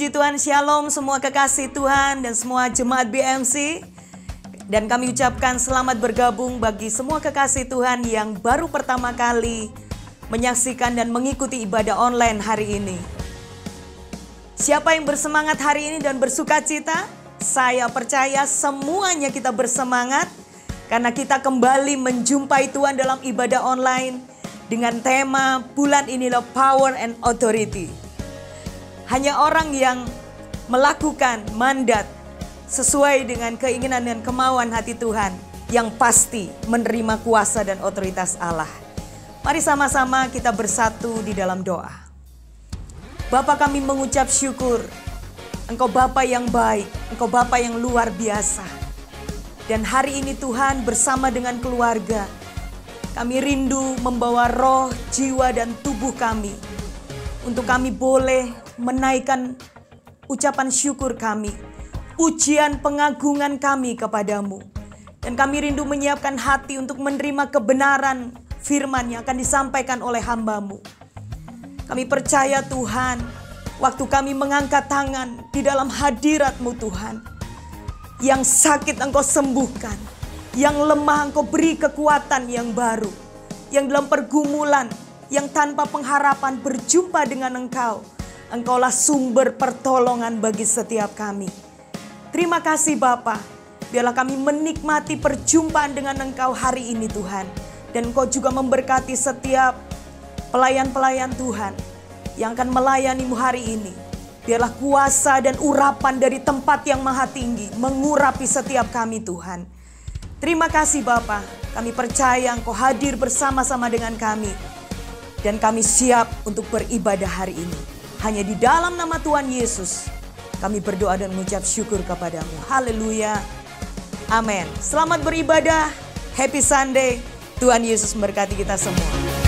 Puji Tuhan, Shalom semua kekasih Tuhan dan semua jemaat BMC. Dan kami ucapkan selamat bergabung bagi semua kekasih Tuhan yang baru pertama kali menyaksikan dan mengikuti ibadah online hari ini. Siapa yang bersemangat hari ini dan bersuka cita? Saya percaya semuanya kita bersemangat karena kita kembali menjumpai Tuhan dalam ibadah online dengan tema bulan inilah Power and Authority. Hanya orang yang melakukan mandat sesuai dengan keinginan dan kemauan hati Tuhan yang pasti menerima kuasa dan otoritas Allah. Mari sama-sama kita bersatu di dalam doa. Bapa, kami mengucap syukur. Engkau Bapa yang baik, Engkau Bapa yang luar biasa. Dan hari ini Tuhan bersama dengan keluarga, kami rindu membawa roh, jiwa dan tubuh kami untuk kami boleh menaikkan ucapan syukur kami, pujian pengagungan kami kepadamu. Dan kami rindu menyiapkan hati untuk menerima kebenaran firman yang akan disampaikan oleh hamba-Mu. Kami percaya Tuhan, waktu kami mengangkat tangan di dalam hadirat-Mu Tuhan, yang sakit Engkau sembuhkan, yang lemah Engkau beri kekuatan yang baru, yang dalam pergumulan, yang tanpa pengharapan berjumpa dengan Engkau. Engkaulah sumber pertolongan bagi setiap kami. Terima kasih Bapa. Biarlah kami menikmati perjumpaan dengan Engkau hari ini Tuhan. Dan Engkau juga memberkati setiap pelayan-pelayan Tuhan yang akan melayani-Mu hari ini. Biarlah kuasa dan urapan dari tempat yang maha tinggi mengurapi setiap kami Tuhan. Terima kasih Bapa. Kami percaya Engkau hadir bersama-sama dengan kami. Dan kami siap untuk beribadah hari ini. Hanya di dalam nama Tuhan Yesus kami berdoa dan mengucap syukur kepadamu. Haleluya. Amin. Selamat beribadah. Happy Sunday. Tuhan Yesus memberkati kita semua.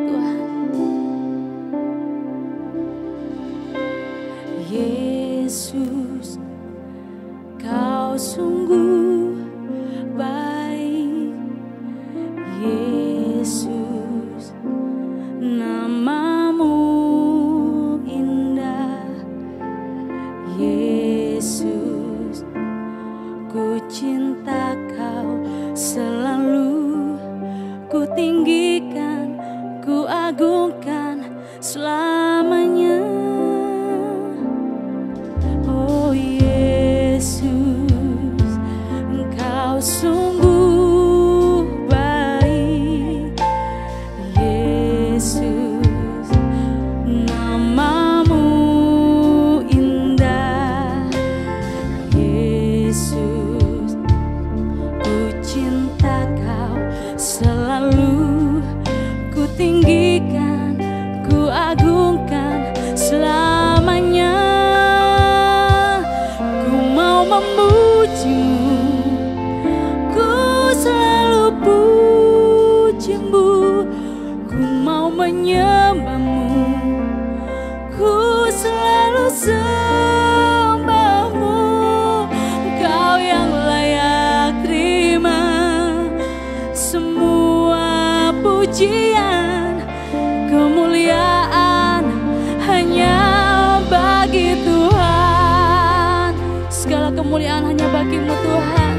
Tuhan. Yesus, Kau sungguh baik. Yesus, nama-Mu indah. Yesus, ku cinta Kau selalu, ku tinggikan, ku agungkan selamanya. Oh Yesus, Engkau sungguh baik. Yesus, nama-Mu indah. Yesus, ku cinta Kau selalu, ku tinggikan, ku agungkan selamanya. Ku mau memuji-Mu, ku selalu puji-Mu. Ku mau menyembah-Mu, ku selalu sembah-Mu. Kau yang layak terima semua pujian, kemuliaan hanya bagi Tuhan. Segala kemuliaan hanya bagi-Mu Tuhan.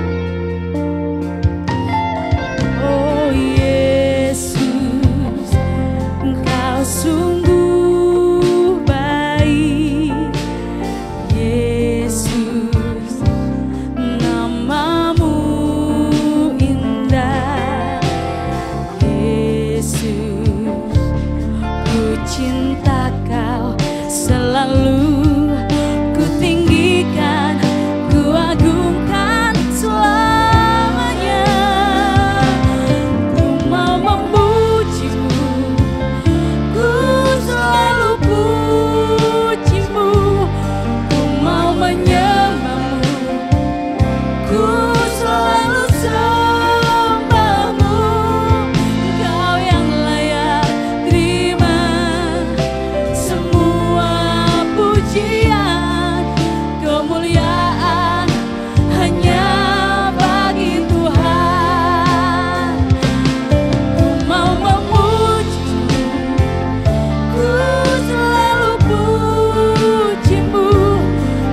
Oh Yesus, Engkau sungguh baik. Yesus, nama-Mu indah. Yesus, ku cinta Kau selalu, ku tinggikan, ku agungkan selamanya. Ku mau memuji-Mu, ku selalu puji-Mu. Ku mau menyembah-Mu, ku selalu sembah-Mu. Kau yang layak terima semua pujian, kemuliaan hanya bagi Tuhan. Ku mau memuji-Mu, ku selalu puji-Mu.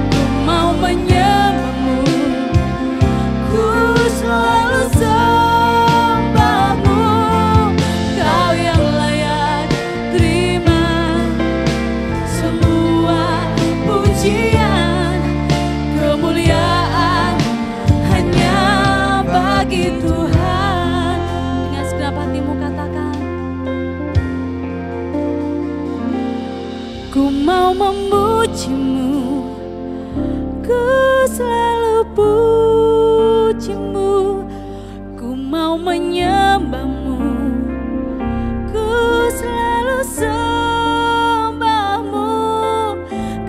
Ku mau menyembah-Mu, ku selalu sembah-Mu. Kau yang layak terima semua pujian, kemuliaan hanya bagi Tuhan. Dengan segenap hatimu katakan, ku mau memuji-Mu, ku selalu puji-Mu. Ku mau menyembah-Mu, ku selalu sembah-Mu.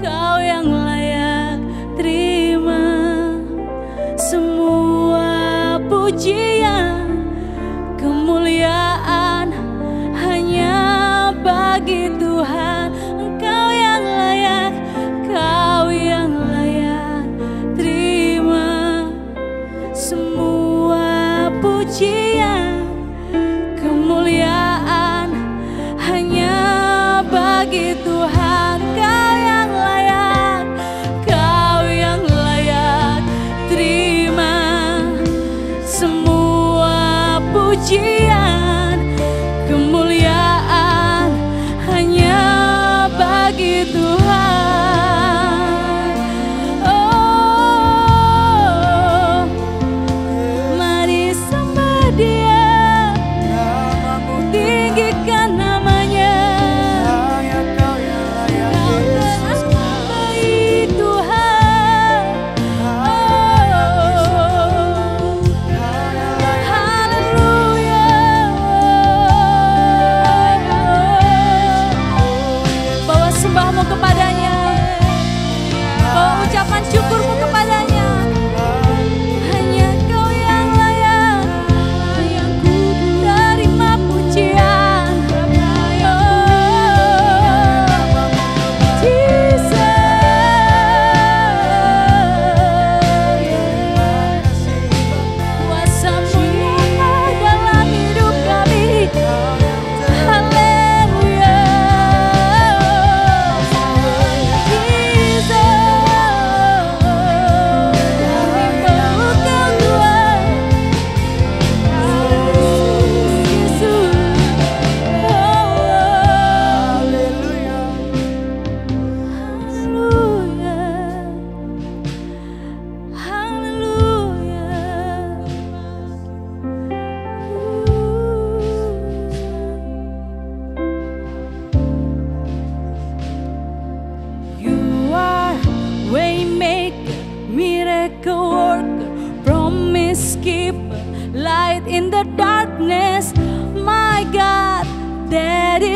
Kau yang layak terima semua pujian, kemuliaan hanya bagi Tuhan. Engkau yang layak, Kau yang layak terima semua pujian, kemuliaan hanya bagi Tuhan. Kau yang layak, Kau yang layak terima semua pujian, kemuliaan hanya bagi Tuhan. Oh, mari sembah Dia, tinggikan nama-Nya.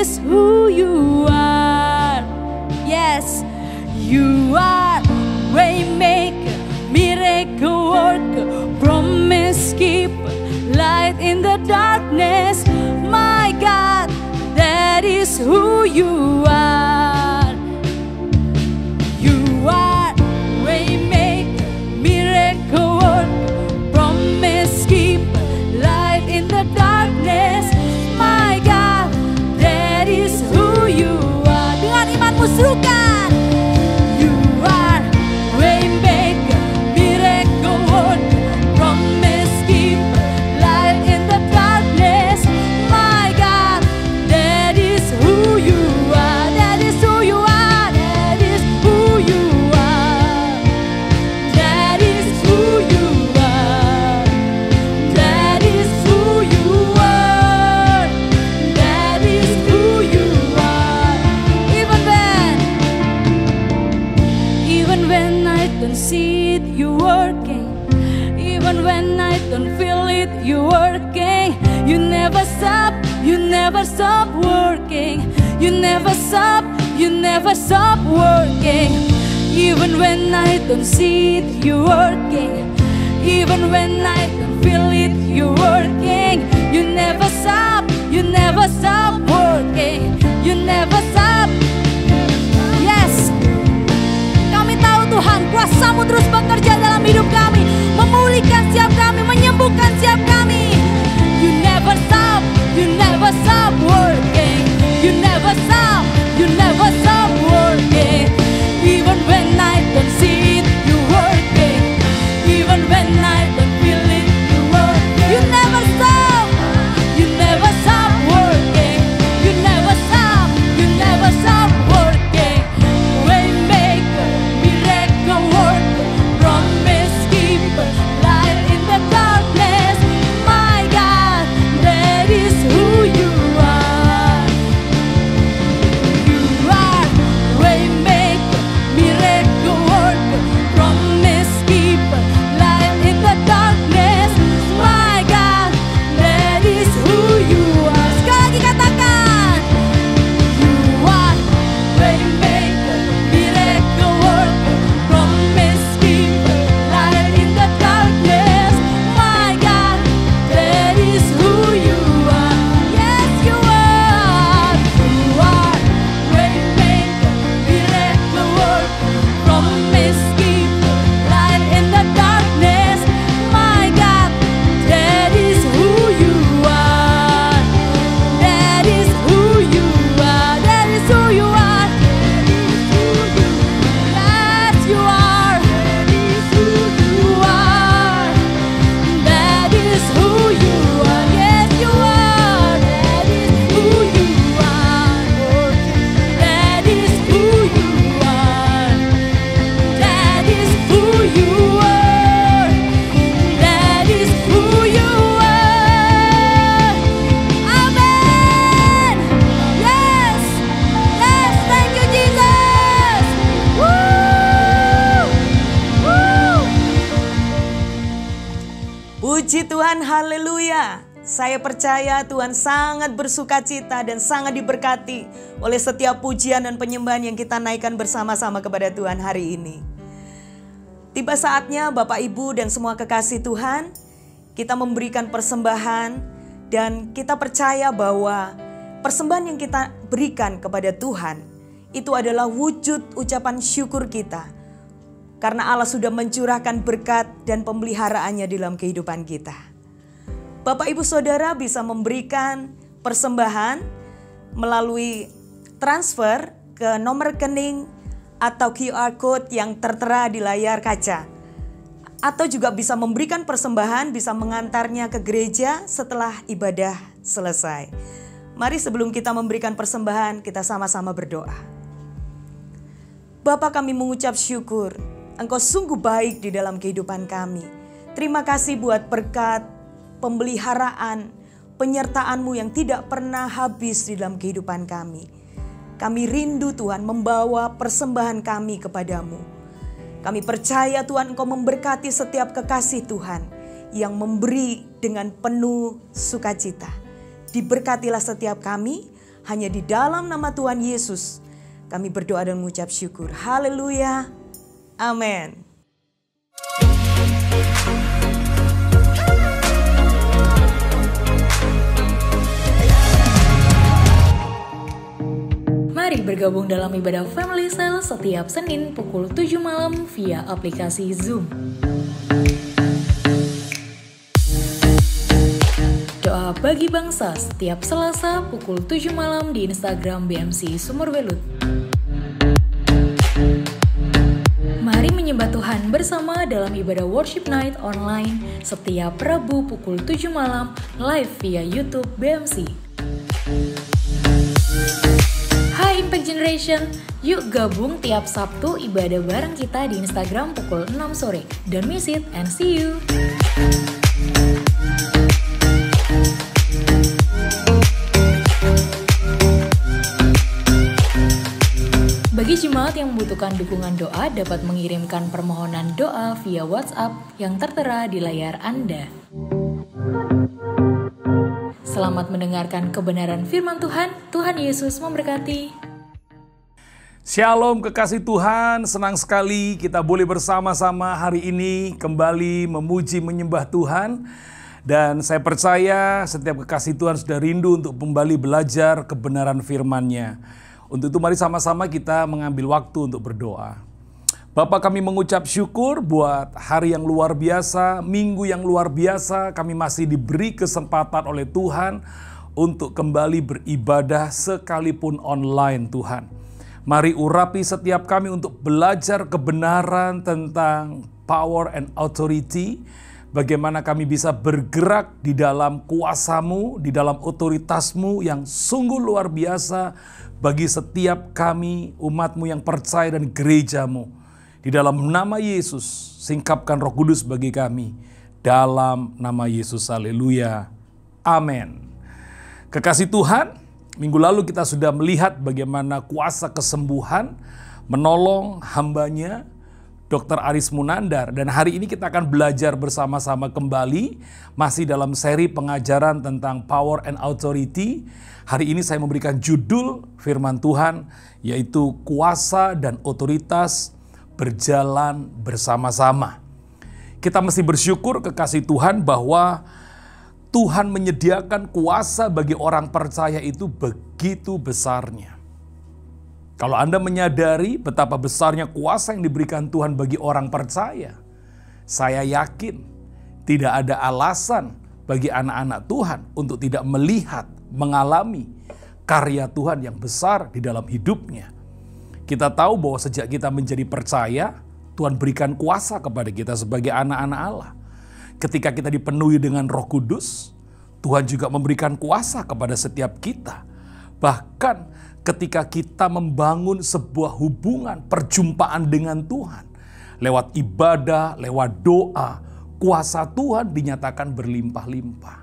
is who you are. Yes, you are waymaker, miracle worker, promise keeper, light in the darkness. My God, that is who you are. You are waymaker, miracle worker, promise keeper, light in the darkness. My God, that is who you are. Dengan imanmu serukan. You are waymaker, miracle worker, promise keeper, light in the darkness. My God, that is who you are. That is who you are. That is who you are. That is who you are. That is who you are. That is who you are. Even when I don't see it, you working. Even when I don't feel it, you working. You never stop, you never stop working. You never stop, you never stop working. Even when I don't see it, you working. Even when I don't feel it, you working. You never stop, you never stop working. You never stop. Yes, kami tahu Tuhan, kuasa-Mu terus bekerja dalam hidup kami, memulihkan setiap kami, menyembuhkan setiap kami. You never stop, you never stop working. You never stop, you never stop working. Even when I don't see it, you working. Even when I don't feel it, you working. You never stop, you never stop working. You never stop, you never stop working. Waymaker, miracle worker, promise keeper, light in the darkness. My God, that is who you are. You are waymaker, miracle worker, promise keeper, light in the darkness. My God, that is who you are. Sekali lagi katakan, you are waymaker, miracle worker, promise keeper, light in the darkness. My God, that is who you are. Yes, you are. You are waymaker, miracle worker, promise keeper, light in the darkness. My God, that is who you are. That is who you are. That is who you are. Yes, you are. That is who you are. Yes, you are. That is who you are. That is who you are. That is who you are. That is who you are. Amen. Yes. Yes. Thank you, Jesus. Woo. Woo. Puji Tuhan, haleluya. Saya percaya Tuhan sangat bersukacita dan sangat diberkati oleh setiap pujian dan penyembahan yang kita naikkan bersama-sama kepada Tuhan hari ini. Tiba saatnya Bapak Ibu dan semua kekasih Tuhan, kita memberikan persembahan dan kita percaya bahwa persembahan yang kita berikan kepada Tuhan itu adalah wujud ucapan syukur kita. Karena Allah sudah mencurahkan berkat dan pemeliharaannya dalam kehidupan kita. Bapak Ibu Saudara bisa memberikan persembahan melalui transfer ke nomor rekening atau QR code yang tertera di layar kaca. Atau juga bisa memberikan persembahan, bisa mengantarnya ke gereja setelah ibadah selesai. Mari sebelum kita memberikan persembahan, kita sama-sama berdoa. Bapa, kami mengucap syukur, Engkau sungguh baik di dalam kehidupan kami. Terima kasih buat berkat, pemeliharaan, penyertaan-Mu yang tidak pernah habis di dalam kehidupan kami. Kami rindu Tuhan membawa persembahan kami kepadamu. Kami percaya Tuhan Engkau memberkati setiap kekasih Tuhan yang memberi dengan penuh sukacita. Diberkatilah setiap kami, Hanya di dalam nama Tuhan Yesus kami berdoa dan mengucap syukur. Haleluya. Amin. Mari bergabung dalam ibadah Family Cell setiap Senin pukul 7 malam via aplikasi Zoom. Doa bagi bangsa setiap Selasa pukul 7 malam di Instagram BMC Sumur Welut. Mari menyembah Tuhan bersama dalam ibadah Worship Night online setiap Rabu pukul 7 malam live via YouTube BMC. Hai Impact Generation, yuk gabung tiap Sabtu ibadah bareng kita di Instagram pukul 6 sore. Don't miss it and see you! Bagi jemaat yang membutuhkan dukungan doa dapat mengirimkan permohonan doa via WhatsApp yang tertera di layar Anda. Selamat mendengarkan kebenaran firman Tuhan. Tuhan Yesus memberkati. Shalom kekasih Tuhan, senang sekali kita boleh bersama-sama hari ini kembali memuji menyembah Tuhan. Dan saya percaya setiap kekasih Tuhan sudah rindu untuk kembali belajar kebenaran firman-Nya. Untuk itu mari sama-sama kita mengambil waktu untuk berdoa. Bapa, kami mengucap syukur buat hari yang luar biasa, minggu yang luar biasa. Kami masih diberi kesempatan oleh Tuhan untuk kembali beribadah sekalipun online Tuhan. Mari urapi setiap kami untuk belajar kebenaran tentang power and authority. Bagaimana kami bisa bergerak di dalam kuasa-Mu, di dalam otoritas-Mu yang sungguh luar biasa bagi setiap kami, umat-Mu yang percaya dan gereja-Mu. Di dalam nama Yesus, singkapkan Roh Kudus bagi kami. Dalam nama Yesus, haleluya. Amin. Kekasih Tuhan, minggu lalu kita sudah melihat bagaimana kuasa kesembuhan menolong hamba-Nya, Dr. Aris Munandar. Dan hari ini kita akan belajar bersama-sama kembali, masih dalam seri pengajaran tentang power and authority. Hari ini saya memberikan judul firman Tuhan, yaitu kuasa dan otoritas berjalan bersama-sama. Kita mesti bersyukur kekasih Tuhan bahwa Tuhan menyediakan kuasa bagi orang percaya itu begitu besarnya. Kalau Anda menyadari betapa besarnya kuasa yang diberikan Tuhan bagi orang percaya, saya yakin tidak ada alasan bagi anak-anak Tuhan untuk tidak melihat, mengalami karya Tuhan yang besar di dalam hidupnya. Kita tahu bahwa sejak kita menjadi percaya, Tuhan berikan kuasa kepada kita sebagai anak-anak Allah. Ketika kita dipenuhi dengan Roh Kudus, Tuhan juga memberikan kuasa kepada setiap kita. Bahkan ketika kita membangun sebuah hubungan, perjumpaan dengan Tuhan, lewat ibadah, lewat doa, kuasa Tuhan dinyatakan berlimpah-limpah.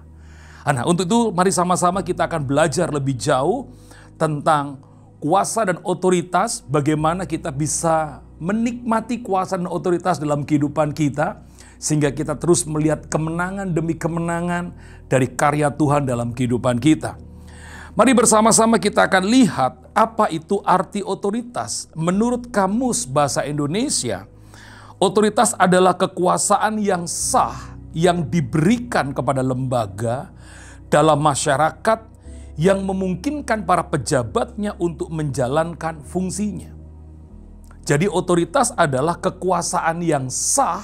Nah, untuk itu mari sama-sama kita akan belajar lebih jauh tentang kuasa dan otoritas, bagaimana kita bisa menikmati kuasa dan otoritas dalam kehidupan kita, sehingga kita terus melihat kemenangan demi kemenangan dari karya Tuhan dalam kehidupan kita. Mari bersama-sama kita akan lihat apa itu arti otoritas. Menurut Kamus Bahasa Indonesia, otoritas adalah kekuasaan yang sah yang diberikan kepada lembaga dalam masyarakat yang memungkinkan para pejabatnya untuk menjalankan fungsinya. Jadi otoritas adalah kekuasaan yang sah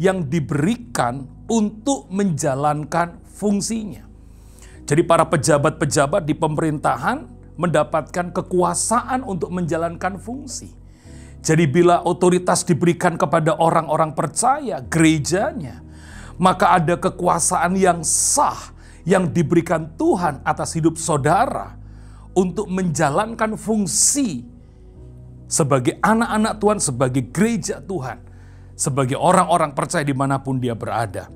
yang diberikan untuk menjalankan fungsinya. Jadi para pejabat-pejabat di pemerintahan mendapatkan kekuasaan untuk menjalankan fungsi. Jadi bila otoritas diberikan kepada orang-orang percaya, gerejanya, maka ada kekuasaan yang sah yang diberikan Tuhan atas hidup saudara untuk menjalankan fungsi sebagai anak-anak Tuhan, sebagai gereja Tuhan, sebagai orang-orang percaya dimanapun dia berada.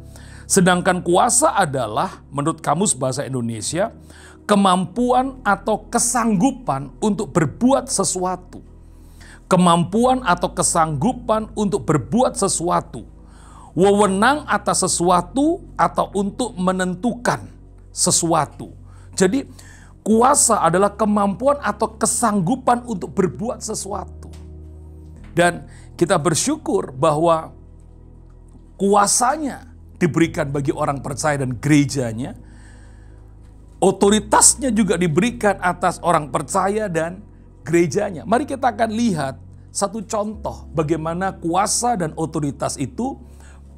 Sedangkan kuasa adalah, menurut Kamus Bahasa Indonesia, kemampuan atau kesanggupan untuk berbuat sesuatu. Kemampuan atau kesanggupan untuk berbuat sesuatu. Wewenang atas sesuatu atau untuk menentukan sesuatu. Jadi Kuasa adalah kemampuan atau kesanggupan untuk berbuat sesuatu. Dan kita bersyukur bahwa kuasanya diberikan bagi orang percaya dan gerejanya. Otoritasnya juga diberikan atas orang percaya dan gerejanya. Mari kita akan lihat satu contoh bagaimana kuasa dan otoritas itu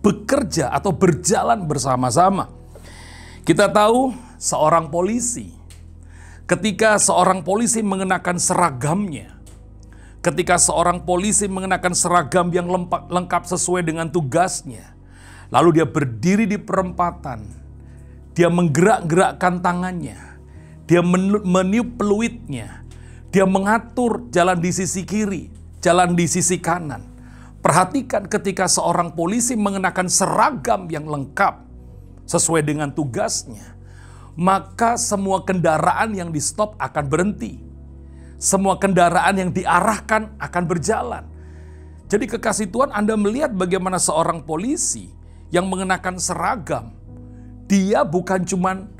bekerja atau berjalan bersama-sama. Kita tahu seorang polisi. Ketika seorang polisi mengenakan seragamnya, ketika seorang polisi mengenakan seragam yang lengkap sesuai dengan tugasnya, lalu dia berdiri di perempatan, dia menggerak-gerakkan tangannya, dia meniup peluitnya, dia mengatur jalan di sisi kiri, jalan di sisi kanan. Perhatikan ketika seorang polisi mengenakan seragam yang lengkap sesuai dengan tugasnya, maka semua kendaraan yang di stop akan berhenti. Semua kendaraan yang diarahkan akan berjalan. Jadi kekasih Tuhan, Anda melihat bagaimana seorang polisi yang mengenakan seragam, dia bukan cuman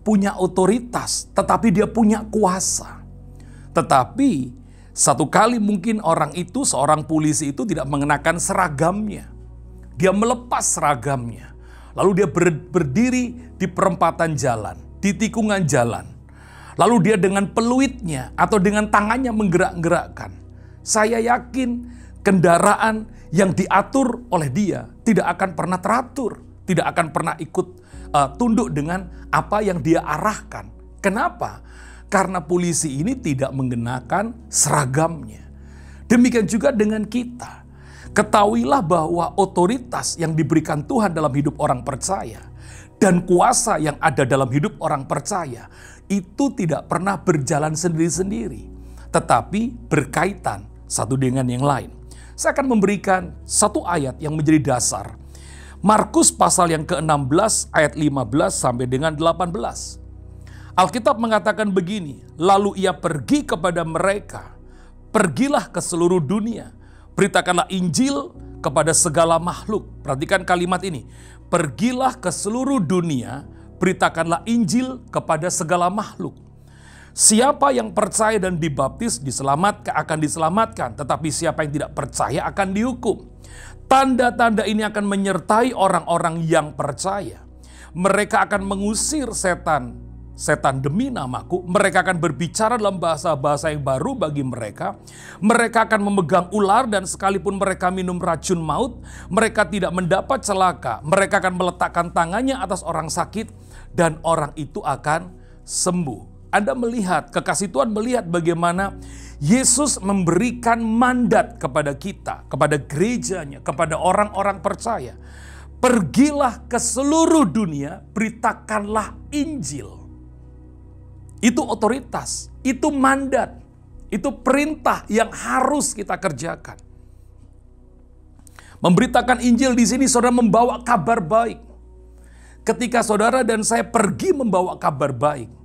punya otoritas, tetapi dia punya kuasa. Tetapi satu kali mungkin orang itu, seorang polisi itu tidak mengenakan seragamnya. Dia melepas seragamnya. Lalu dia berdiri di perempatan jalan, di tikungan jalan. Lalu dia dengan peluitnya atau dengan tangannya menggerak-gerakkan. Saya yakin kendaraan yang diatur oleh dia tidak akan pernah teratur. Tidak akan pernah ikut tunduk dengan apa yang dia arahkan. Kenapa? Karena polisi ini tidak mengenakan seragamnya. Demikian juga dengan kita. Ketahuilah bahwa otoritas yang diberikan Tuhan dalam hidup orang percaya dan kuasa yang ada dalam hidup orang percaya itu tidak pernah berjalan sendiri-sendiri, tetapi berkaitan satu dengan yang lain. Saya akan memberikan satu ayat yang menjadi dasar. Markus pasal yang ke-16 ayat 15 sampai dengan 18. Alkitab mengatakan begini, lalu ia pergi kepada mereka, pergilah ke seluruh dunia, beritakanlah Injil kepada segala makhluk. Perhatikan kalimat ini, pergilah ke seluruh dunia, beritakanlah Injil kepada segala makhluk. Siapa yang percaya dan dibaptis akan diselamatkan, tetapi siapa yang tidak percaya akan dihukum. Tanda-tanda ini akan menyertai orang-orang yang percaya. Mereka akan mengusir setan demi namaku. Mereka akan berbicara dalam bahasa-bahasa yang baru bagi mereka. Mereka akan memegang ular dan sekalipun mereka minum racun maut, mereka tidak mendapat celaka. Mereka akan meletakkan tangannya atas orang sakit dan orang itu akan sembuh. Anda melihat, kekasih Tuhan melihat bagaimana Yesus memberikan mandat kepada kita, kepada gerejanya, kepada orang-orang percaya. Pergilah ke seluruh dunia, beritakanlah Injil. Itu otoritas, itu mandat, itu perintah yang harus kita kerjakan. Memberitakan Injil di sini saudara membawa kabar baik. Ketika saudara dan saya pergi membawa kabar baik,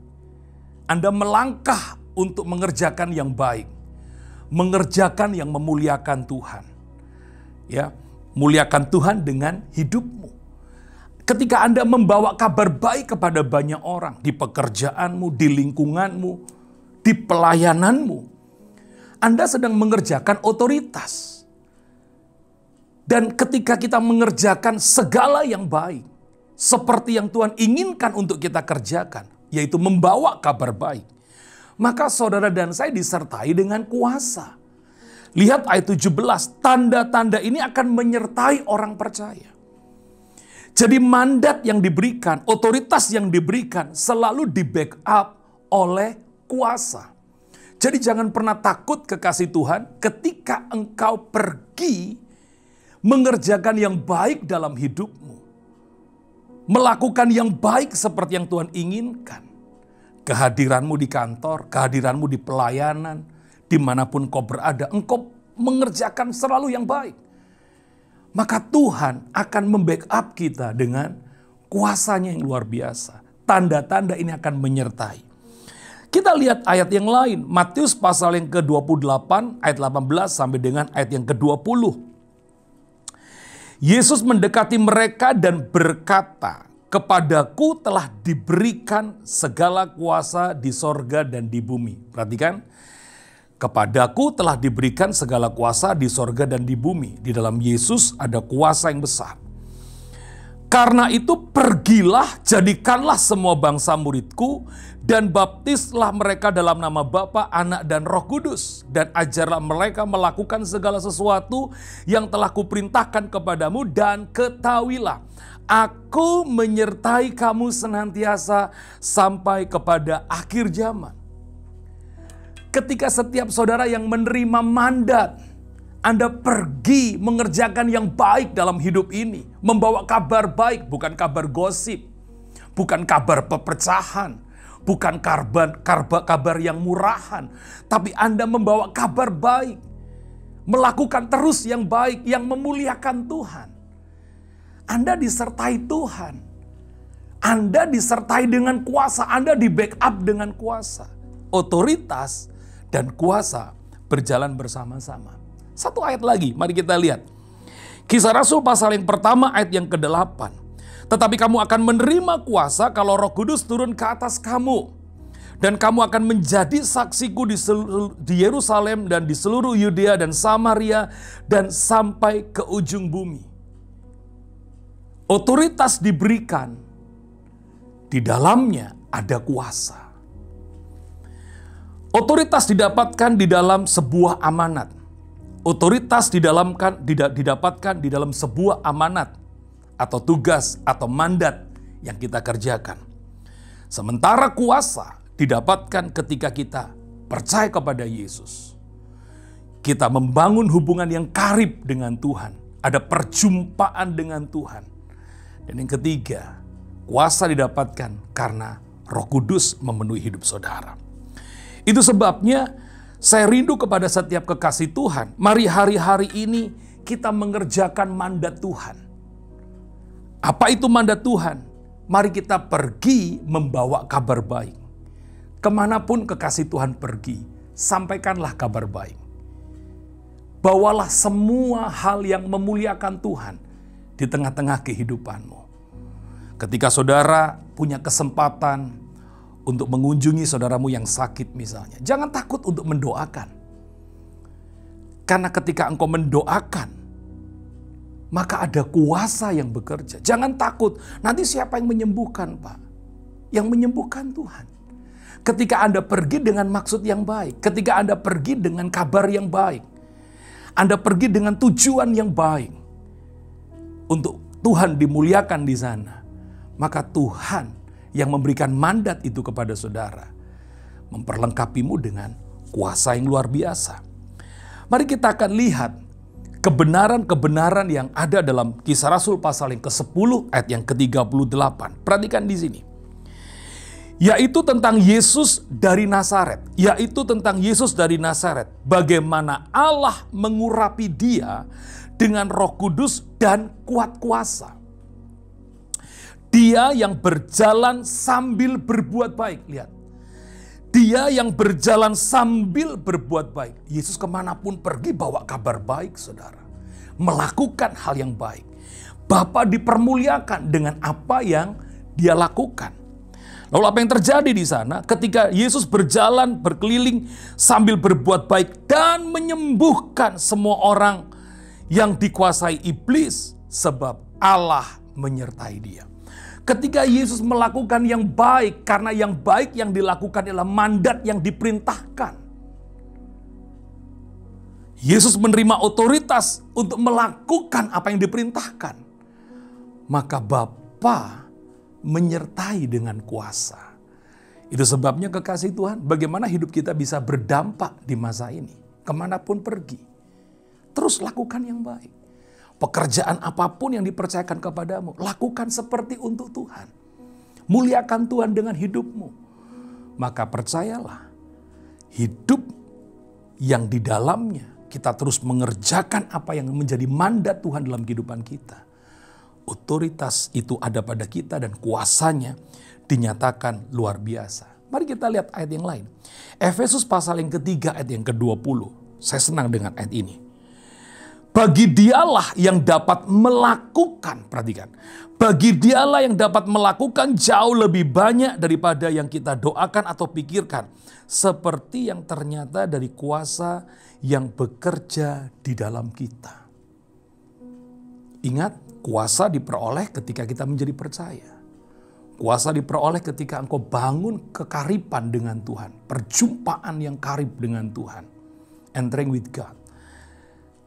Anda melangkah untuk mengerjakan yang baik, mengerjakan yang memuliakan Tuhan. Ya, muliakan Tuhan dengan hidupmu. Ketika Anda membawa kabar baik kepada banyak orang, di pekerjaanmu, di lingkunganmu, di pelayananmu, Anda sedang mengerjakan otoritas. Dan ketika kita mengerjakan segala yang baik, seperti yang Tuhan inginkan untuk kita kerjakan, yaitu membawa kabar baik, maka saudara dan saya disertai dengan kuasa. Lihat ayat 17, tanda-tanda ini akan menyertai orang percaya. Jadi mandat yang diberikan, otoritas yang diberikan selalu di-backup oleh kuasa. Jadi jangan pernah takut kekasih Tuhan ketika engkau pergi mengerjakan yang baik dalam hidupmu. Melakukan yang baik seperti yang Tuhan inginkan. Kehadiranmu di kantor, kehadiranmu di pelayanan, dimanapun kau berada, engkau mengerjakan selalu yang baik. Maka Tuhan akan membackup kita dengan kuasanya yang luar biasa. Tanda-tanda ini akan menyertai. Kita lihat ayat yang lain. Matius pasal yang ke-28 ayat 18 sampai dengan ayat yang ke-20. Yesus mendekati mereka dan berkata, kepadaku telah diberikan segala kuasa di sorga dan di bumi. Perhatikan, kepadaku telah diberikan segala kuasa di sorga dan di bumi. Di dalam Yesus ada kuasa yang besar. Karena itu pergilah, jadikanlah semua bangsa muridku, dan baptislah mereka dalam nama Bapa, Anak, dan Roh Kudus. Dan ajarlah mereka melakukan segala sesuatu yang telah kuperintahkan kepadamu, dan ketahuilah, aku menyertai kamu senantiasa sampai kepada akhir zaman. Ketika setiap saudara yang menerima mandat, Anda pergi mengerjakan yang baik dalam hidup ini. Membawa kabar baik, bukan kabar gosip. Bukan kabar pepecahan. Bukan kabar yang murahan. Tapi Anda membawa kabar baik. Melakukan terus yang baik, yang memuliakan Tuhan. Anda disertai Tuhan. Anda disertai dengan kuasa. Anda di backup dengan kuasa. Otoritas dan kuasa berjalan bersama-sama. Satu ayat lagi, mari kita lihat. Kisah Rasul pasal yang pertama ayat yang ke-8. Tetapi kamu akan menerima kuasa kalau Roh Kudus turun ke atas kamu. Dan kamu akan menjadi saksiku di Yerusalem dan di seluruh Yudea dan Samaria dan sampai ke ujung bumi. Otoritas diberikan, di dalamnya ada kuasa. Otoritas didapatkan di dalam sebuah amanat. Otoritas didapatkan di dalam sebuah amanat atau tugas atau mandat yang kita kerjakan. Sementara kuasa didapatkan ketika kita percaya kepada Yesus. Kita membangun hubungan yang karib dengan Tuhan. Ada perjumpaan dengan Tuhan. Dan yang ketiga, kuasa didapatkan karena Roh Kudus memenuhi hidup saudara. Itu sebabnya saya rindu kepada setiap kekasih Tuhan. Mari hari-hari ini kita mengerjakan mandat Tuhan. Apa itu mandat Tuhan? Mari kita pergi membawa kabar baik. Kemanapun kekasih Tuhan pergi, sampaikanlah kabar baik. Bawalah semua hal yang memuliakan Tuhan di tengah-tengah kehidupanmu. Ketika saudara punya kesempatan untuk mengunjungi saudaramu yang sakit misalnya, jangan takut untuk mendoakan. Karena ketika engkau mendoakan, maka ada kuasa yang bekerja. Jangan takut, nanti siapa yang menyembuhkan, Pak? Yang menyembuhkan Tuhan. Ketika Anda pergi dengan maksud yang baik, ketika Anda pergi dengan kabar yang baik, Anda pergi dengan tujuan yang baik, untuk Tuhan dimuliakan di sana, maka Tuhan yang memberikan mandat itu kepada saudara, memperlengkapimu dengan kuasa yang luar biasa. Mari kita akan lihat kebenaran-kebenaran yang ada dalam Kisah Rasul pasal yang ke-10 ayat yang ke-38. Perhatikan di sini. Yaitu tentang Yesus dari Nazaret. Yaitu tentang Yesus dari Nazaret. Bagaimana Allah mengurapi dia dengan Roh Kudus dan kuat kuasa. Dia yang berjalan sambil berbuat baik. Lihat. Dia yang berjalan sambil berbuat baik. Yesus kemanapun pergi bawa kabar baik, saudara. Melakukan hal yang baik. Bapa dipermuliakan dengan apa yang dia lakukan. Lalu apa yang terjadi di sana? Ketika Yesus berjalan berkeliling sambil berbuat baik dan menyembuhkan semua orang yang dikuasai iblis. Sebab Allah menyertai dia. Ketika Yesus melakukan yang baik, karena yang baik yang dilakukan adalah mandat yang diperintahkan. Yesus menerima otoritas untuk melakukan apa yang diperintahkan. Maka Bapa menyertai dengan kuasa. Itu sebabnya kekasih Tuhan, bagaimana hidup kita bisa berdampak di masa ini. Kemanapun pergi, terus lakukan yang baik. Pekerjaan apapun yang dipercayakan kepadamu, lakukan seperti untuk Tuhan. Muliakan Tuhan dengan hidupmu. Maka percayalah, hidup yang di dalamnya kita terus mengerjakan apa yang menjadi mandat Tuhan dalam kehidupan kita. Otoritas itu ada pada kita dan kuasanya dinyatakan luar biasa. Mari kita lihat ayat yang lain. Efesus pasal yang ketiga ayat yang ke-20. Saya senang dengan ayat ini. Bagi dialah yang dapat melakukan, perhatikan. Bagi dialah yang dapat melakukan jauh lebih banyak daripada yang kita doakan atau pikirkan. Seperti yang ternyata dari kuasa yang bekerja di dalam kita. Ingat, kuasa diperoleh ketika kita menjadi percaya. Kuasa diperoleh ketika engkau bangun kekariban dengan Tuhan. Perjumpaan yang karib dengan Tuhan. Entering with God.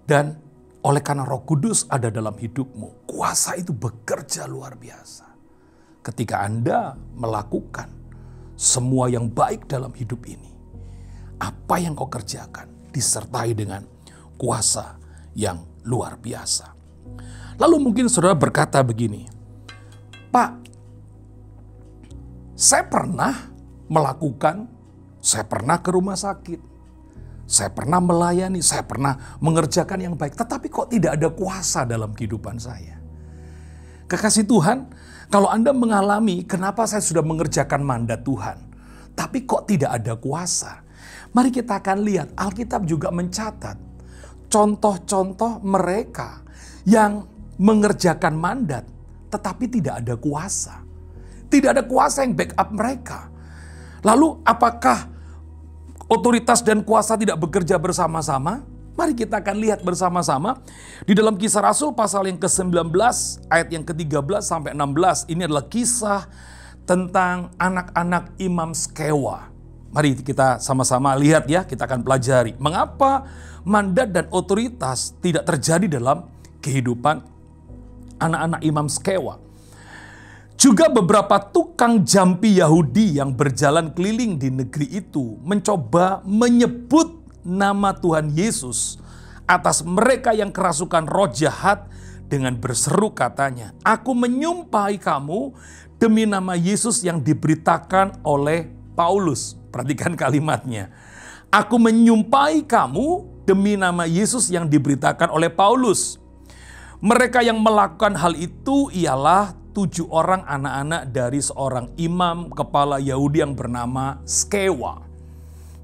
Dan oleh karena Roh Kudus ada dalam hidupmu, kuasa itu bekerja luar biasa. Ketika Anda melakukan semua yang baik dalam hidup ini, apa yang kau kerjakan disertai dengan kuasa yang luar biasa. Lalu mungkin saudara berkata begini, Pak, saya pernah ke rumah sakit. Saya pernah melayani, saya pernah mengerjakan yang baik. Tetapi kok tidak ada kuasa dalam kehidupan saya. Kekasih Tuhan, kalau Anda mengalami kenapa saya sudah mengerjakan mandat Tuhan. Tapi kok tidak ada kuasa. Mari kita akan lihat, Alkitab juga mencatat contoh-contoh mereka yang mengerjakan mandat. Tetapi tidak ada kuasa. Tidak ada kuasa yang backup mereka. Lalu apakah otoritas dan kuasa tidak bekerja bersama-sama? Mari kita akan lihat bersama-sama. Di dalam Kisah Rasul pasal yang ke-19 ayat yang ke-13 sampai 16. Ini adalah kisah tentang anak-anak Imam Skewa. Mari kita sama-sama lihat ya, kita akan pelajari. Mengapa mandat dan otoritas tidak terjadi dalam kehidupan anak-anak Imam Skewa. Juga beberapa tukang jampi Yahudi yang berjalan keliling di negeri itu mencoba menyebut nama Tuhan Yesus atas mereka yang kerasukan roh jahat dengan berseru katanya, "Aku menyumpahi kamu demi nama Yesus yang diberitakan oleh Paulus." Perhatikan kalimatnya. Aku menyumpahi kamu demi nama Yesus yang diberitakan oleh Paulus. Mereka yang melakukan hal itu ialah 7 orang anak-anak dari seorang imam kepala Yahudi yang bernama Skewa.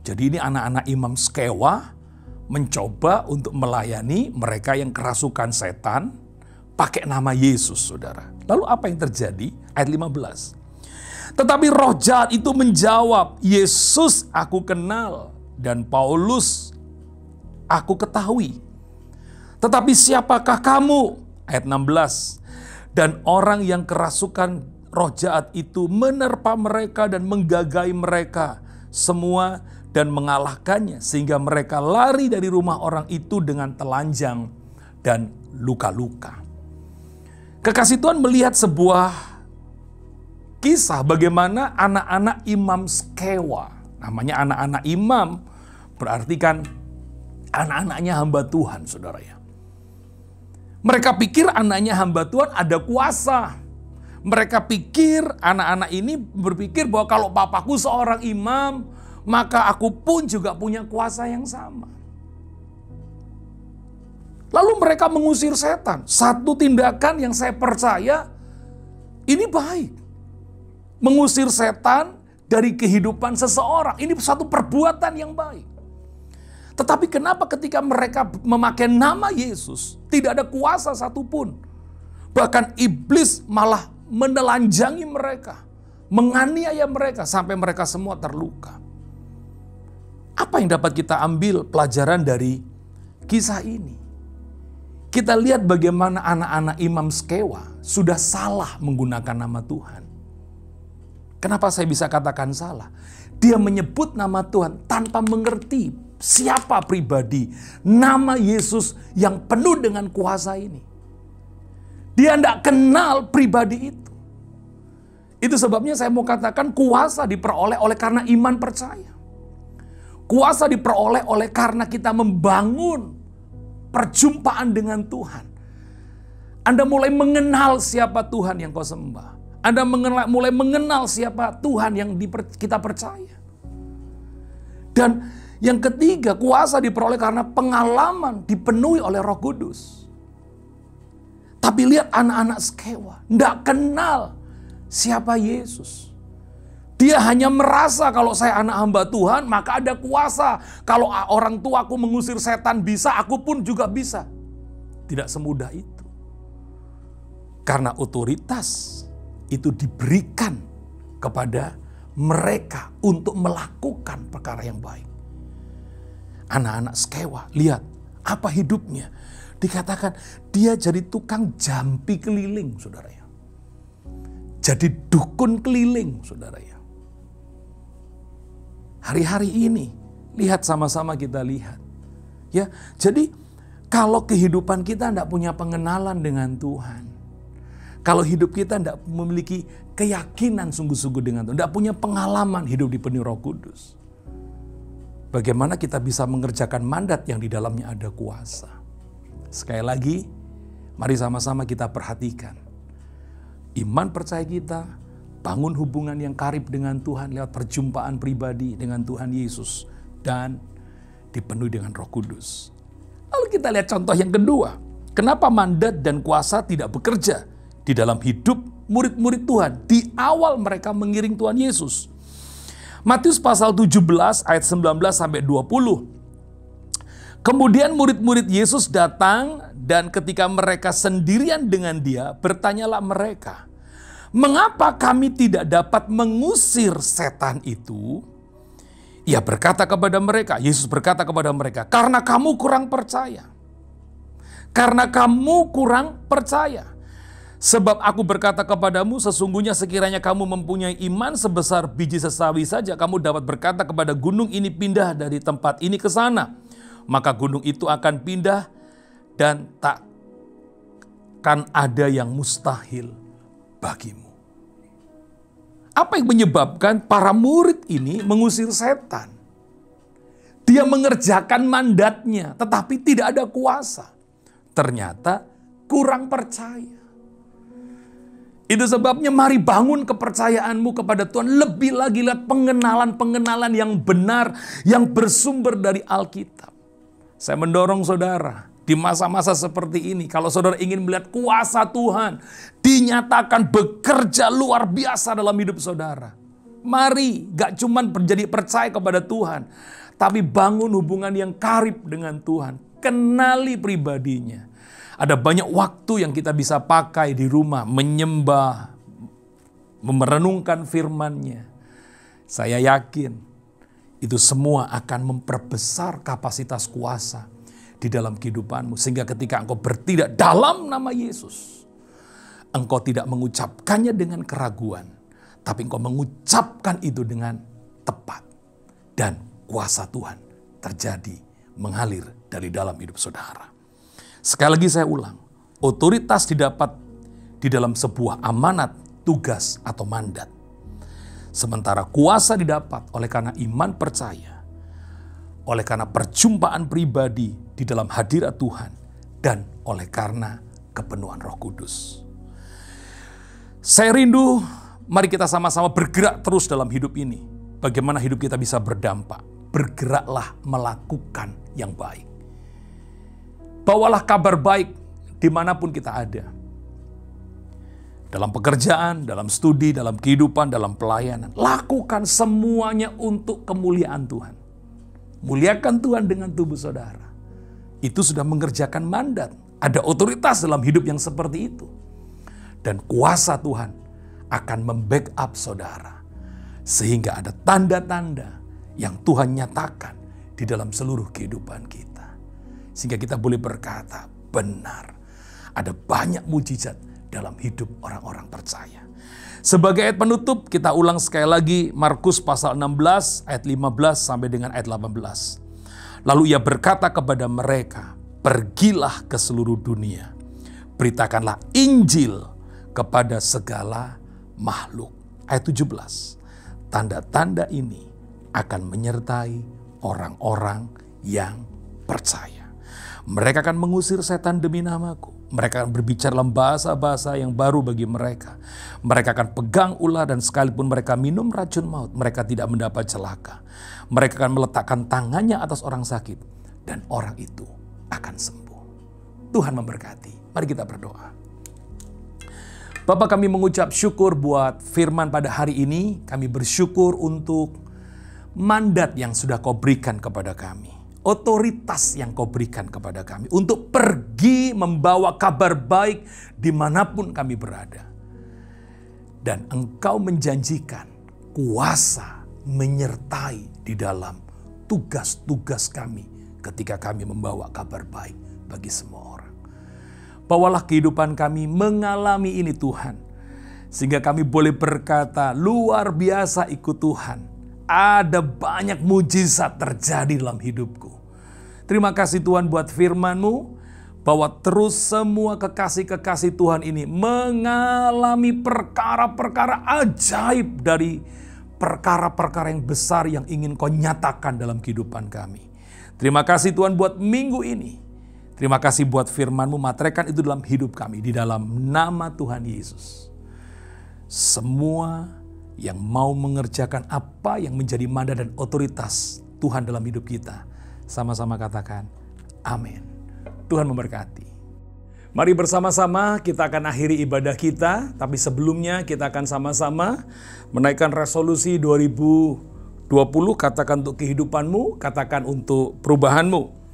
Jadi ini anak-anak imam Skewa mencoba untuk melayani mereka yang kerasukan setan pakai nama Yesus, saudara. Lalu apa yang terjadi? Ayat 15. Tetapi roh jahat itu menjawab, "Yesus aku kenal dan Paulus aku ketahui. Tetapi siapakah kamu?" Ayat 16. Dan orang yang kerasukan roh jahat itu menerpa mereka dan menggagai mereka semua dan mengalahkannya. Sehingga mereka lari dari rumah orang itu dengan telanjang dan luka-luka. Kekasih Tuhan melihat sebuah kisah bagaimana anak-anak Imam Skewa. Namanya anak-anak imam berarti kan anak-anaknya hamba Tuhan, saudara ya. Mereka pikir anaknya hamba Tuhan ada kuasa. Mereka pikir anak-anak ini berpikir bahwa kalau papaku seorang imam, maka aku pun juga punya kuasa yang sama. Lalu mereka mengusir setan. Satu tindakan yang saya percaya ini baik. Mengusir setan dari kehidupan seseorang. Ini suatu perbuatan yang baik. Tetapi kenapa ketika mereka memakai nama Yesus, tidak ada kuasa satupun. Bahkan iblis malah menelanjangi mereka, menganiaya mereka sampai mereka semua terluka. Apa yang dapat kita ambil pelajaran dari kisah ini? Kita lihat bagaimana anak-anak Imam Skewa sudah salah menggunakan nama Tuhan. Kenapa saya bisa katakan salah? Dia menyebut nama Tuhan tanpa mengerti siapa pribadi nama Yesus yang penuh dengan kuasa ini. Dia tidak kenal pribadi itu. Itu sebabnya saya mau katakan kuasa diperoleh oleh karena iman percaya. Kuasa diperoleh oleh karena kita membangun perjumpaan dengan Tuhan. Anda mulai mengenal siapa Tuhan yang kau sembah. Anda mulai mengenal siapa Tuhan yang kita percaya. Dan yang ketiga, kuasa diperoleh karena pengalaman dipenuhi oleh Roh Kudus. Tapi lihat anak-anak Skewa, tidak kenal siapa Yesus. Dia hanya merasa kalau saya anak hamba Tuhan, maka ada kuasa. Kalau orang tuaku mengusir setan bisa, aku pun juga bisa. Tidak semudah itu. Karena otoritas itu diberikan kepada mereka untuk melakukan perkara yang baik. Anak-anak Skewa, lihat apa hidupnya. Dikatakan dia jadi tukang jampi keliling, saudara ya. Jadi dukun keliling, saudara ya. Hari-hari ini, lihat sama-sama kita lihat. Ya, jadi kalau kehidupan kita tidak punya pengenalan dengan Tuhan, kalau hidup kita tidak memiliki keyakinan sungguh-sungguh dengan Tuhan, tidak punya pengalaman hidup dipenuhi Roh Kudus, bagaimana kita bisa mengerjakan mandat yang di dalamnya ada kuasa? Sekali lagi, mari sama-sama kita perhatikan. Iman percaya kita, bangun hubungan yang karib dengan Tuhan lewat perjumpaan pribadi dengan Tuhan Yesus, dan dipenuhi dengan Roh Kudus. Lalu kita lihat contoh yang kedua. Kenapa mandat dan kuasa tidak bekerja di dalam hidup murid-murid Tuhan di awal mereka mengiring Tuhan Yesus? Matius pasal 17 ayat 19 sampai 20. Kemudian murid-murid Yesus datang dan ketika mereka sendirian dengan dia, bertanyalah mereka, "Mengapa kami tidak dapat mengusir setan itu?" Ia berkata kepada mereka, Yesus berkata kepada mereka, "Karena kamu kurang percaya. Karena kamu kurang percaya. Sebab aku berkata kepadamu, sesungguhnya sekiranya kamu mempunyai iman sebesar biji sesawi saja, kamu dapat berkata kepada gunung ini, pindah dari tempat ini ke sana. Maka gunung itu akan pindah dan takkan ada yang mustahil bagimu." Apa yang menyebabkan para murid ini mengusir setan? Dia mengerjakan mandatnya, tetapi tidak ada kuasa. Ternyata kurang percaya. Itu sebabnya mari bangun kepercayaanmu kepada Tuhan. Lebih lagi lihat pengenalan-pengenalan yang benar, yang bersumber dari Alkitab. Saya mendorong saudara, di masa-masa seperti ini, kalau saudara ingin melihat kuasa Tuhan dinyatakan bekerja luar biasa dalam hidup saudara, mari gak cuman menjadi percaya kepada Tuhan, tapi bangun hubungan yang karib dengan Tuhan. Kenali pribadinya. Ada banyak waktu yang kita bisa pakai di rumah, menyembah, merenungkan firman-Nya. Saya yakin itu semua akan memperbesar kapasitas kuasa di dalam kehidupanmu. Sehingga ketika engkau bertindak dalam nama Yesus, engkau tidak mengucapkannya dengan keraguan, tapi engkau mengucapkan itu dengan tepat. Dan kuasa Tuhan terjadi, mengalir dari dalam hidup saudara. Sekali lagi saya ulang, otoritas didapat di dalam sebuah amanat, tugas atau mandat. Sementara kuasa didapat oleh karena iman percaya, oleh karena perjumpaan pribadi di dalam hadirat Tuhan, dan oleh karena kepenuhan Roh Kudus. Saya rindu, mari kita sama-sama bergerak terus dalam hidup ini. Bagaimana hidup kita bisa berdampak. Bergeraklah melakukan yang baik. Bawalah kabar baik dimanapun kita ada. Dalam pekerjaan, dalam studi, dalam kehidupan, dalam pelayanan. Lakukan semuanya untuk kemuliaan Tuhan. Muliakan Tuhan dengan tubuh saudara. Itu sudah mengerjakan mandat. Ada otoritas dalam hidup yang seperti itu. Dan kuasa Tuhan akan membackup saudara. Sehingga ada tanda-tanda yang Tuhan nyatakan di dalam seluruh kehidupan kita. Sehingga kita boleh berkata, benar. Ada banyak mujizat dalam hidup orang-orang percaya. Sebagai ayat penutup, kita ulang sekali lagi Markus pasal 16 ayat 15 sampai dengan ayat 18. Lalu ia berkata kepada mereka, pergilah ke seluruh dunia, beritakanlah Injil kepada segala makhluk. Ayat 17, tanda-tanda ini akan menyertai orang-orang yang percaya. Mereka akan mengusir setan demi namaku. Mereka akan berbicara dalam bahasa-bahasa yang baru bagi mereka. Mereka akan pegang ular dan sekalipun mereka minum racun maut, mereka tidak mendapat celaka. Mereka akan meletakkan tangannya atas orang sakit dan orang itu akan sembuh. Tuhan memberkati. Mari kita berdoa. Bapa, kami mengucap syukur buat firman pada hari ini. Kami bersyukur untuk mandat yang sudah Kau berikan kepada kami. otoritas yang kau berikan kepada kami untuk pergi membawa kabar baik dimanapun kami berada. Dan engkau menjanjikan kuasa menyertai di dalam tugas-tugas kami ketika kami membawa kabar baik bagi semua orang. Bawalah kehidupan kami mengalami ini Tuhan, sehingga kami boleh berkata luar biasa ikut Tuhan. Ada banyak mujizat terjadi dalam hidupku. Terima kasih Tuhan buat firman-Mu, bahwa terus semua kekasih-kekasih Tuhan ini mengalami perkara-perkara ajaib dari perkara-perkara yang besar yang ingin Kau nyatakan dalam kehidupan kami. Terima kasih Tuhan buat minggu ini. Terima kasih buat firman-Mu, materaikan itu dalam hidup kami di dalam nama Tuhan Yesus. Semua yang mau mengerjakan apa yang menjadi mandat dan otoritas Tuhan dalam hidup kita, sama-sama katakan amin. Tuhan memberkati. Mari bersama-sama kita akan akhiri ibadah kita, tapi sebelumnya kita akan sama-sama menaikkan resolusi 2020, katakan untuk kehidupanmu, katakan untuk perubahanmu.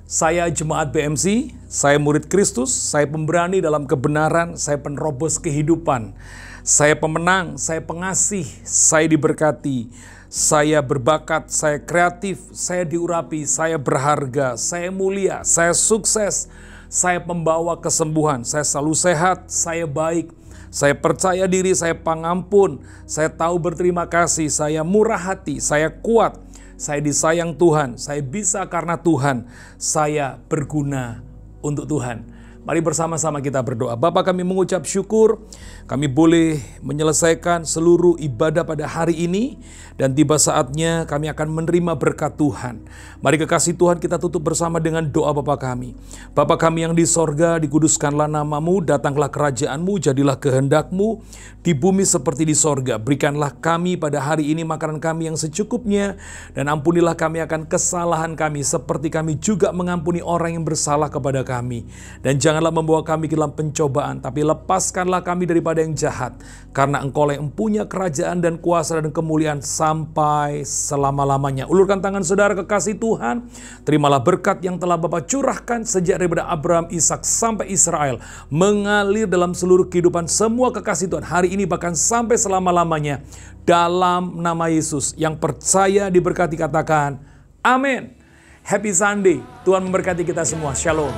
Saya Jemaat BMC, saya murid Kristus, saya pemberani dalam kebenaran, saya penerobos kehidupan, saya pemenang, saya pengasih, saya diberkati, saya berbakat, saya kreatif, saya diurapi, saya berharga, saya mulia, saya sukses, saya pembawa kesembuhan, saya selalu sehat, saya baik, saya percaya diri, saya pengampun, saya tahu berterima kasih, saya murah hati, saya kuat, saya disayang Tuhan, saya bisa karena Tuhan, saya berguna untuk Tuhan. Mari bersama-sama kita berdoa. Bapa, kami mengucap syukur, kami boleh menyelesaikan seluruh ibadah pada hari ini, dan tiba saatnya kami akan menerima berkat Tuhan. Mari kekasih Tuhan kita tutup bersama dengan doa Bapa kami. Bapa kami yang di sorga, dikuduskanlah nama-Mu, datanglah kerajaan-Mu, jadilah kehendak-Mu, di bumi seperti di sorga. Berikanlah kami pada hari ini makanan kami yang secukupnya, dan ampunilah kami akan kesalahan kami, seperti kami juga mengampuni orang yang bersalah kepada kami. Dan janganlah membawa kami ke dalam pencobaan, tapi lepaskanlah kami daripada yang jahat. Karena Engkau yang punya kerajaan dan kuasa dan kemuliaan sampai selama-lamanya. Ulurkan tangan saudara kekasih Tuhan. Terimalah berkat yang telah Bapa curahkan sejak daripada Abraham, Ishak sampai Israel. Mengalir dalam seluruh kehidupan semua kekasih Tuhan hari ini bahkan sampai selama-lamanya. Dalam nama Yesus yang percaya diberkati katakan amin. Happy Sunday. Tuhan memberkati kita semua. Shalom.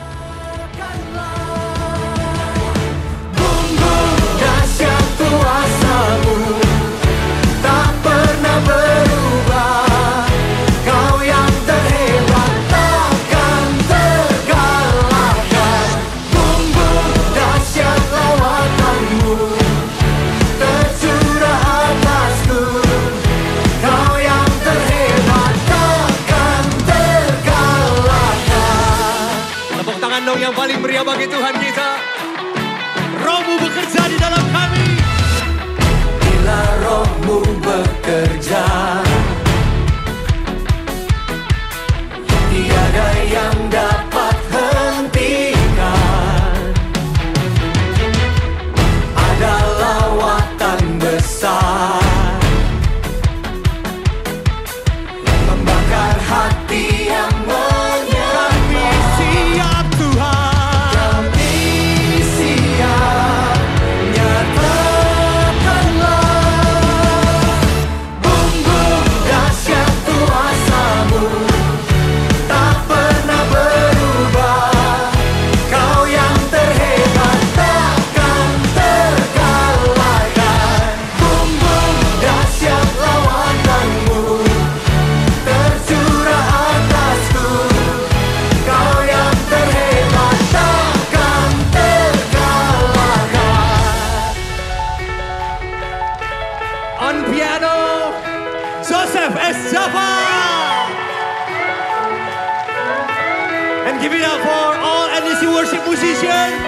Kuasa-Mu tak pernah berubah. Kau yang terhebat takkan terkalahkan. Bumbung dahsyat lawatan-Mu tercurah atasku. Kau yang terhebat takkan terkalahkan. Tepuk tangan dong yang paling meriah bagi Tuhan kita. Roh-Mu bekerja di dalam kami. Bila Roh-Mu bekerja, tiada yang dapat hentikan. Ada lawatan besar membakar hati yang menyembah. Kami siap Tuhan, kami siap. Nyatakanlah bumbung dahsyat kuasa-Mu tak pernah berubah. Kau yang terhebat takkan terkalahkan. Bumbung dahsyat lawatan-Mu tercurah atasku. Kau yang terhebat takkan terkalahkan. On piano, Joseph S. Java. And give it up for all NDC worship musicians.